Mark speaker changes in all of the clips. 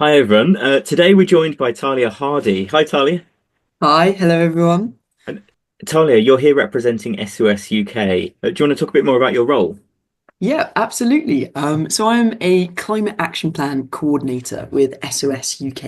Speaker 1: Hi everyone. Today we're joined by Talia Hardie. Hi Talia.
Speaker 2: Hi, hello everyone.
Speaker 1: And Talia, you're here representing SOS UK. Do you want to talk a bit more about your role?
Speaker 2: Yeah, absolutely. So I'm a climate action plan coordinator with SOS UK,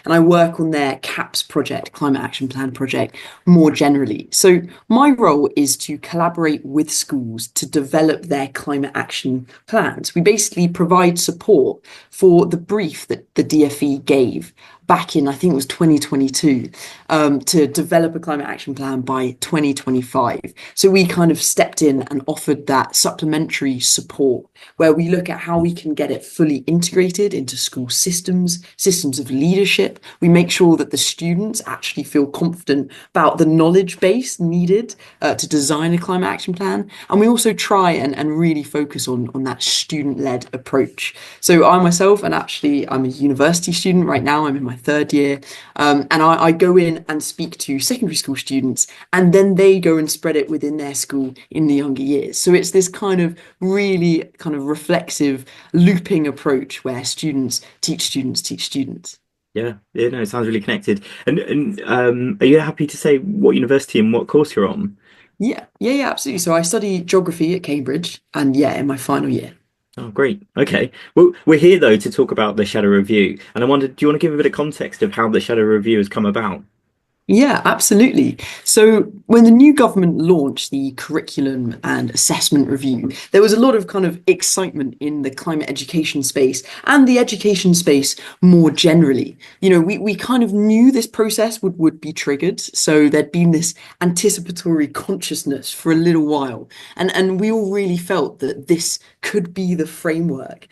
Speaker 2: and I work on their CAPS project, climate action plan project, more generally. So my role is to collaborate with schools to develop their climate action plans. We basically provide support for the brief that the DFE gave back in, I think it was 2022, to develop a climate action plan by 2025. So we kind of stepped in and offered that supplementary support where we look at how we can get it fully integrated into school systems, systems of leadership. We make sure that the students actually feel confident about the knowledge base needed to design a climate action plan. And we also try and really focus on that student-led approach. So I myself, and actually I'm a university student right now, I'm in my third year, and I go in and speak to secondary school students, and then they go and spread it within their school in the younger years. So it's this kind of really kind of reflexive looping approach where students teach students teach students.
Speaker 1: Yeah, no, it sounds really connected. And are you happy to say what university and what course you're on?
Speaker 2: Yeah, absolutely. So I study geography at Cambridge, and yeah, in my final year.
Speaker 1: Oh, great. Okay. Well, we're here though to talk about the Shadow Review, and I wondered, do you want to give a bit of context of how the Shadow Review has come about?
Speaker 2: Yeah, absolutely. So when the new government launched the curriculum and assessment review, there was a lot of kind of excitement in the climate education space and the education space more generally. We kind of knew this process would be triggered. So there'd been this anticipatory consciousness for a little while. And we all really felt that this could be the framework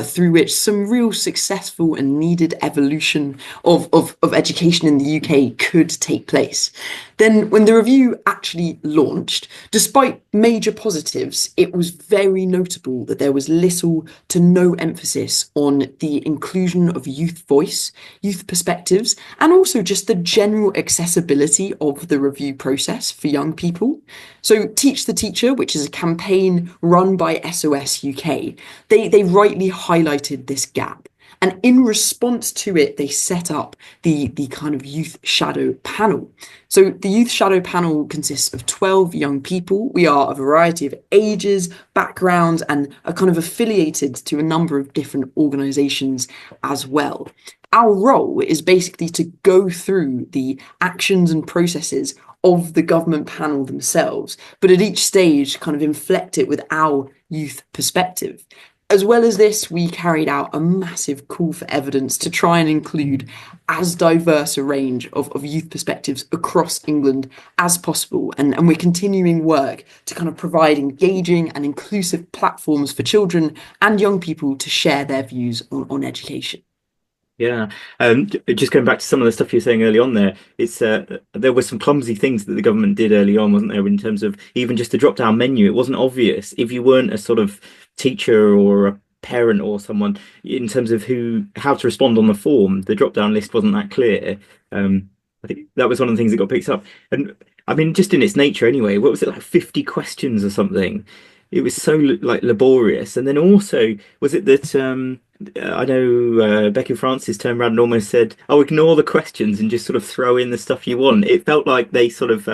Speaker 2: through which some real successful and needed evolution of education in the UK could take place. Then, when the review actually launched, despite major positives, it was very notable that there was little to no emphasis on the inclusion of youth voice, youth perspectives, and also just the general accessibility of the review process for young people. So, Teach the Teacher, which is a campaign run by SOS UK, they rightly highlighted this gap. And in response to it, they set up the kind of youth shadow panel. So the youth shadow panel consists of 12 young people. We are a variety of ages, backgrounds, and are kind of affiliated to a number of different organizations as well. Our role is basically to go through the actions and processes of the government panel themselves, but at each stage, kind of inflect it with our youth perspective. As well as this, we carried out a massive call for evidence to try and include as diverse a range of youth perspectives across England as possible. And we're continuing work to kind of provide engaging and inclusive platforms for children and young people to share their views on education.
Speaker 1: Yeah. Just going back to some of the stuff you were saying early on there, it's there were some clumsy things that the government did early on, wasn't there, in terms of even just a drop-down menu. It wasn't obvious if you weren't a sort of teacher or a parent or someone in terms of how to respond on the form. The drop-down list wasn't that clear. I think that was one of the things that got picked up. And I mean, just in its nature anyway, what was it like 50 questions or something? It was so like laborious. And then also, was it that I know Becky Francis turned around and almost said, "Oh, ignore the questions and just sort of throw in the stuff you want." It felt like they sort of,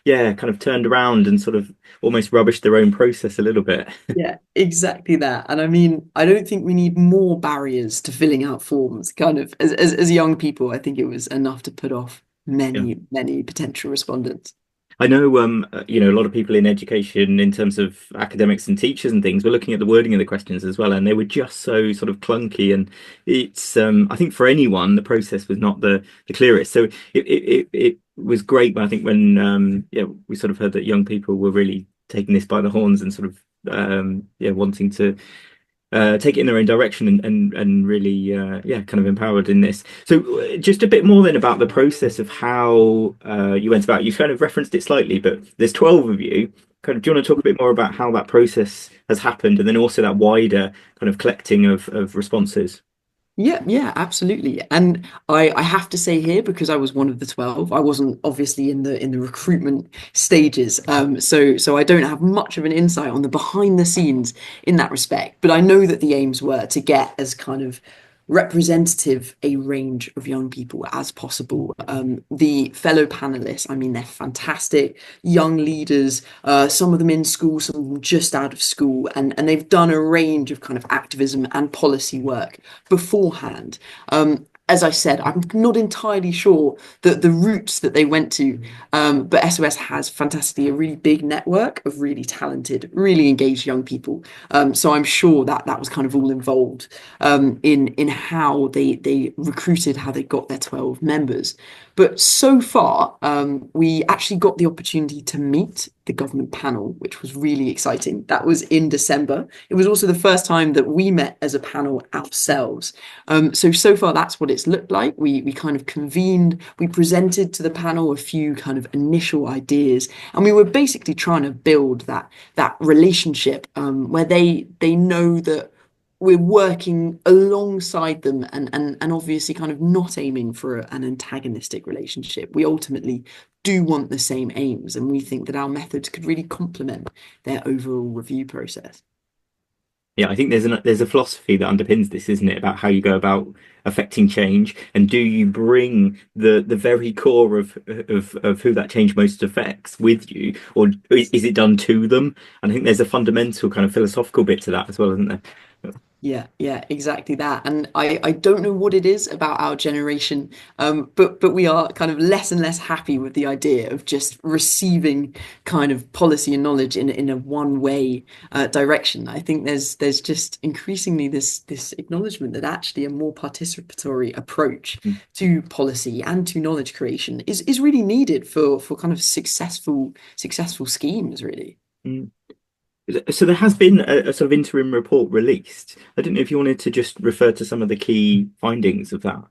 Speaker 1: yeah, kind of turned around and sort of almost rubbished their own process a little bit.
Speaker 2: Yeah, exactly that. And I mean, I don't think we need more barriers to filling out forms. Kind of as young people, I think it was enough to put off
Speaker 1: Yeah.
Speaker 2: many potential respondents.
Speaker 1: I know, a lot of people in education, in terms of academics and teachers and things, were looking at the wording of the questions as well, and they were just so sort of clunky. And it's, I think, for anyone, the process was not the clearest. So it was great. But I think when, yeah, we sort of heard that young people were really taking this by the horns and sort of, yeah, wanting to take it in their own direction and really yeah, kind of empowered in this. So just a bit more then about the process of how you went about. You kind of referenced it slightly, but there's 12 of you. Kind of, do you want to talk a bit more about how that process has happened, and then also that wider kind of collecting of responses?
Speaker 2: Yeah, absolutely. And I have to say here, because I was one of the 12, I wasn't obviously in the recruitment stages. So I don't have much of an insight on the behind the scenes in that respect. But I know that the aims were to get as kind of representative a range of young people as possible. The fellow panelists, I mean, they're fantastic young leaders, some of them in school, some of them just out of school, and they've done a range of kind of activism and policy work beforehand. As I said, I'm not entirely sure that the routes that they went to, but SOS has fantastically a really big network of really talented, really engaged young people. So I'm sure that that was kind of all involved in how they recruited, how they got their 12 members. But so far, we actually got the opportunity to meet the government panel, which was really exciting. That was in December. It was also the first time that we met as a panel ourselves. So far, that's what it's looked like. We kind of convened, we presented to the panel a few kind of initial ideas, and we were basically trying to build that relationship where they know that we're working alongside them and obviously kind of not aiming for an antagonistic relationship. We ultimately do want the same aims, and we think that our methods could really complement their overall review process.
Speaker 1: Yeah, I think there's a philosophy that underpins this, isn't it, about how you go about affecting change, and do you bring the very core of who that change most affects with you, or is it done to them? And I think there's a fundamental kind of philosophical bit to that as well, isn't there?
Speaker 2: Yeah, exactly that. And I don't know what it is about our generation, but we are kind of less and less happy with the idea of just receiving kind of policy and knowledge in a one way direction. I think there's just increasingly this acknowledgement that actually a more participatory approach to policy and to knowledge creation is really needed for kind of successful schemes, really.
Speaker 1: Mm. So there has been a sort of interim report released. I don't know if you wanted to just refer to some of the key findings of that.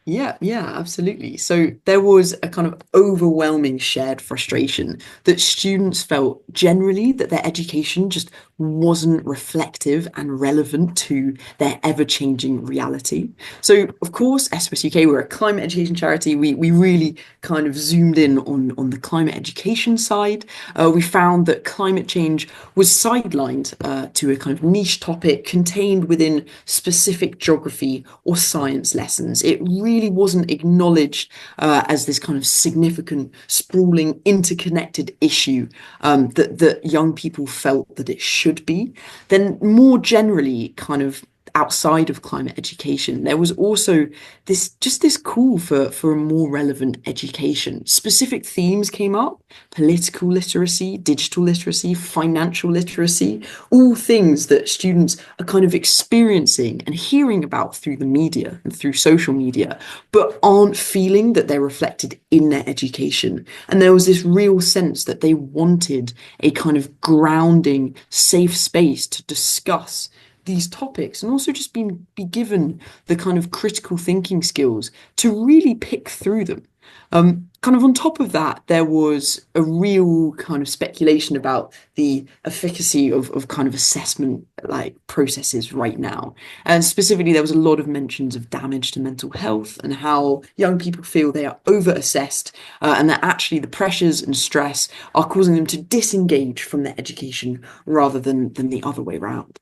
Speaker 2: Yeah, absolutely. So there was a kind of overwhelming shared frustration that students felt generally that their education just wasn't reflective and relevant to their ever-changing reality. So, of course, SOS UK, we're a climate education charity. We really kind of zoomed in on the climate education side. We found that climate change was sidelined to a kind of niche topic contained within specific geography or science lessons. It really wasn't acknowledged as this kind of significant, sprawling, interconnected issue that young people felt that it should be. Then, more generally, kind of outside of climate education, there was also this call for a more relevant education. Specific themes came up: political literacy, digital literacy, financial literacy, all things that students are kind of experiencing and hearing about through the media and through social media, but aren't feeling that they're reflected in their education. And there was this real sense that they wanted a kind of grounding, safe space to discuss these topics and also just be given the kind of critical thinking skills to really pick through them. Kind of on top of that, there was a real kind of speculation about the efficacy of kind of assessment like processes right now. And specifically, there was a lot of mentions of damage to mental health and how young people feel they are over assessed and that actually the pressures and stress are causing them to disengage from their education rather than the other way around.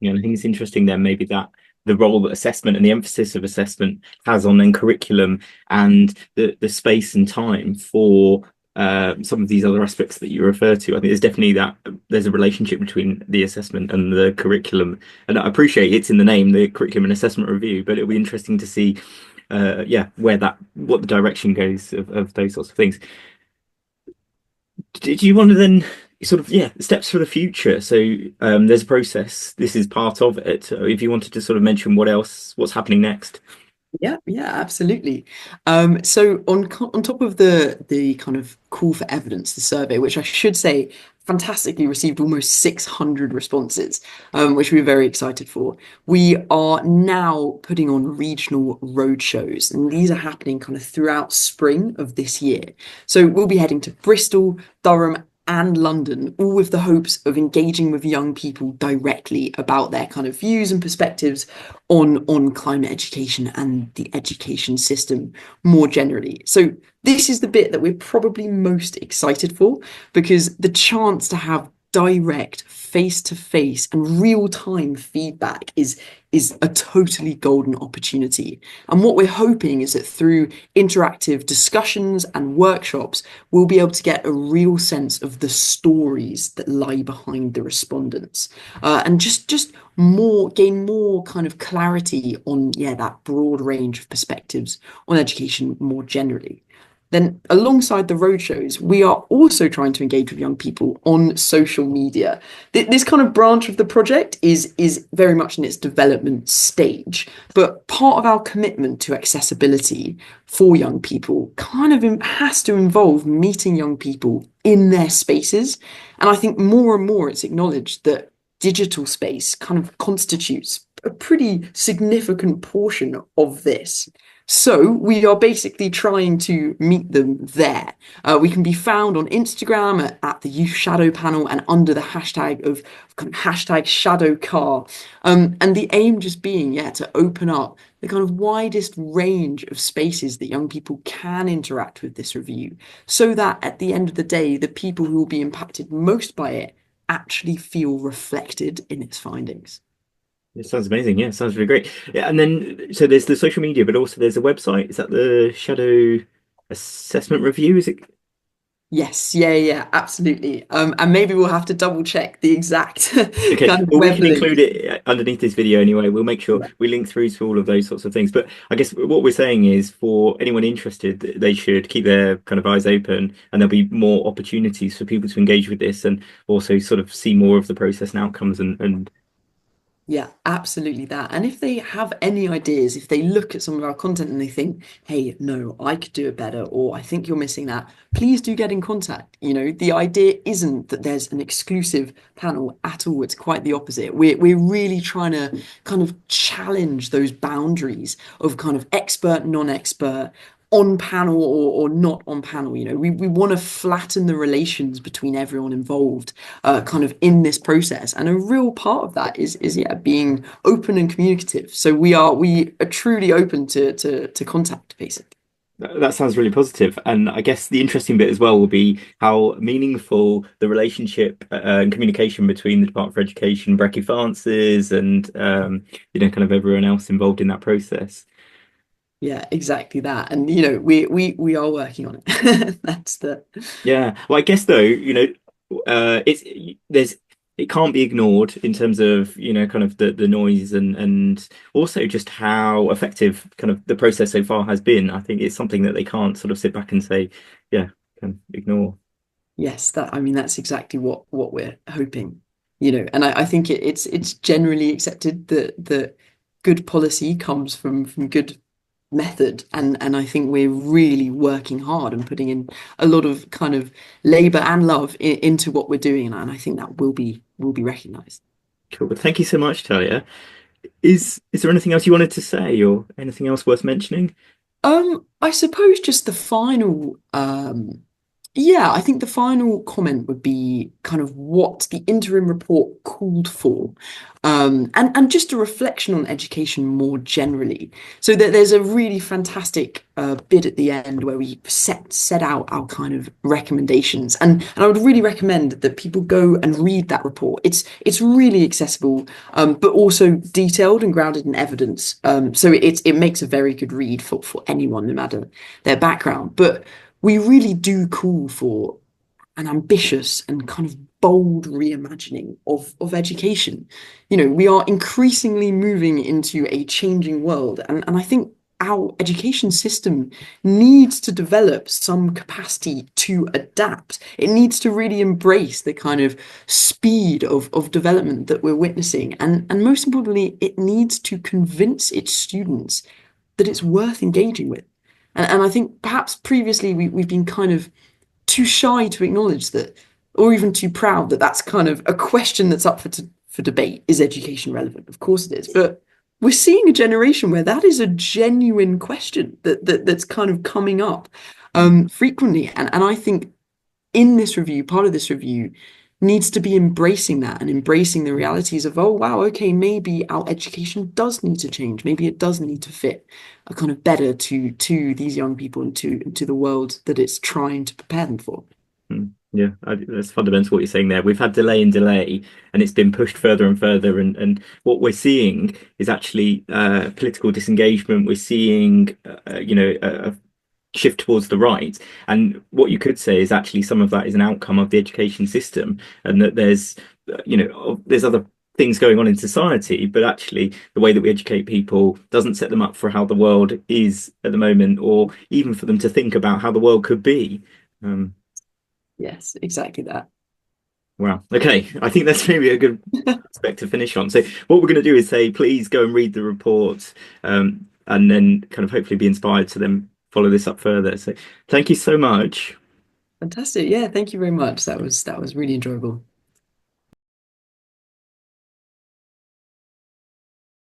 Speaker 1: And I think it's interesting then maybe that the role that assessment and the emphasis of assessment has on then curriculum and the space and time for some of these other aspects that you refer to. I think there's definitely that there's a relationship between the assessment and the curriculum. And I appreciate it's in the name, the curriculum and assessment review, but it'll be interesting to see where what the direction goes of those sorts of things. Did you want to then sort of steps for the future? So there's a process. This is part of it. So if you wanted to sort of mention what's happening next.
Speaker 2: Yeah, absolutely. So on top of the kind of call for evidence, the survey, which I should say fantastically received almost 600 responses, which we were very excited for. We are now putting on regional road shows, and these are happening kind of throughout spring of this year. So we'll be heading to Bristol, Durham, and London, all with the hopes of engaging with young people directly about their kind of views and perspectives on climate education and the education system more generally. So this is the bit that we're probably most excited for because the chance to have direct, face-to-face, and real-time feedback is a totally golden opportunity. And what we're hoping is that through interactive discussions and workshops, we'll be able to get a real sense of the stories that lie behind the respondents, and just more gain more kind of clarity on, yeah, that broad range of perspectives on education more generally. Then, alongside the roadshows, we are also trying to engage with young people on social media. This kind of branch of the project is very much in its development stage, but part of our commitment to accessibility for young people kind of has to involve meeting young people in their spaces. And I think more and more it's acknowledged that digital space kind of constitutes a pretty significant portion of this. So we are basically trying to meet them there. We can be found on Instagram at the Youth Shadow Panel and under the hashtag of kind of hashtag Shadow Car. And the aim just being, yeah, to open up the kind of widest range of spaces that young people can interact with this review, so that at the end of the day, the people who will be impacted most by it actually feel reflected in its findings.
Speaker 1: It sounds amazing. Yeah, it sounds really great. Yeah, and then so there's the social media, but also there's a website. Is that the Shadow Assessment Review? Is it?
Speaker 2: Yes, yeah, yeah, absolutely. And maybe we'll have to double check the exact
Speaker 1: Okay,
Speaker 2: kind of
Speaker 1: well, we
Speaker 2: web
Speaker 1: can
Speaker 2: link.
Speaker 1: include it underneath this video anyway. We'll make sure
Speaker 2: Yeah.
Speaker 1: we link through to all of those sorts of things. But I guess what we're saying is for anyone interested, they should keep their kind of eyes open, and there'll be more opportunities for people to engage with this and also sort of see more of the process and outcomes and
Speaker 2: Yeah, absolutely that. And if they have any ideas, if they look at some of our content and they think, hey, no, I could do it better, or I think you're missing that, please do get in contact. You know, the idea isn't that there's an exclusive panel at all. It's quite the opposite. We're really trying to kind of challenge those boundaries of kind of expert, non-expert, on panel or not on panel. You know, we want to flatten the relations between everyone involved, kind of in this process. And a real part of that is yeah, being open and communicative. So we are truly open to contact, basically.
Speaker 1: that sounds really positive. And I guess the interesting bit as well will be how meaningful the relationship and communication between the Department for Education, Breckie Francis, and kind of everyone else involved in that process.
Speaker 2: Yeah, exactly that. And you know, we are working on it. That's the
Speaker 1: Yeah. Well, I guess though, it's there's it can't be ignored in terms of, kind of the noise and also just how effective kind of the process so far has been. I think it's something that they can't sort of sit back and say, yeah, can ignore.
Speaker 2: yes, that I mean that's exactly what we're hoping. You know, and I think it's generally accepted that good policy comes from good method, and I think we're really working hard and putting in a lot of kind of labor and love into what we're doing, and I think that will be recognized.
Speaker 1: Cool. But thank you so much, Talia. Is there anything else you wanted to say or anything else worth mentioning?
Speaker 2: I suppose just the final yeah, I think the final comment would be kind of what the interim report called for, and just a reflection on education more generally. So that there's a really fantastic bit at the end where we set out our kind of recommendations, and I would really recommend that people go and read that report. It's really accessible, but also detailed and grounded in evidence. So it makes a very good read for anyone, no matter their background. But we really do call for an ambitious and kind of bold reimagining of education. You know, we are increasingly moving into a changing world, and I think our education system needs to develop some capacity to adapt. It needs to really embrace the kind of speed of development that we're witnessing. And most importantly, it needs to convince its students that it's worth engaging with. And I think perhaps previously we've been kind of too shy to acknowledge that, or even too proud that that's kind of a question that's up for debate. Is education relevant? Of course it is. But we're seeing a generation where that is a genuine question that's kind of coming up frequently. And I think in this review, part of this review needs to be embracing that and embracing the realities of, oh, wow, okay, maybe our education does need to change. Maybe it does need to fit a kind of better to these young people and to the world that it's trying to prepare them for.
Speaker 1: Hmm. Yeah, that's fundamental what you're saying there. We've had delay and delay, and it's been pushed further and further. And what we're seeing is actually political disengagement. We're seeing, a shift towards the right. And what you could say is actually some of that is an outcome of the education system, and that there's other things going on in society, but actually the way that we educate people doesn't set them up for how the world is at the moment, or even for them to think about how the world could be. Um,
Speaker 2: Yes, exactly that.
Speaker 1: Wow. Okay. I think that's maybe a good aspect to finish on. So what we're going to do is say, please go and read the report, and then kind of hopefully be inspired to then follow this up further. So thank you so much.
Speaker 2: Fantastic. Yeah, thank you very much. That was really enjoyable.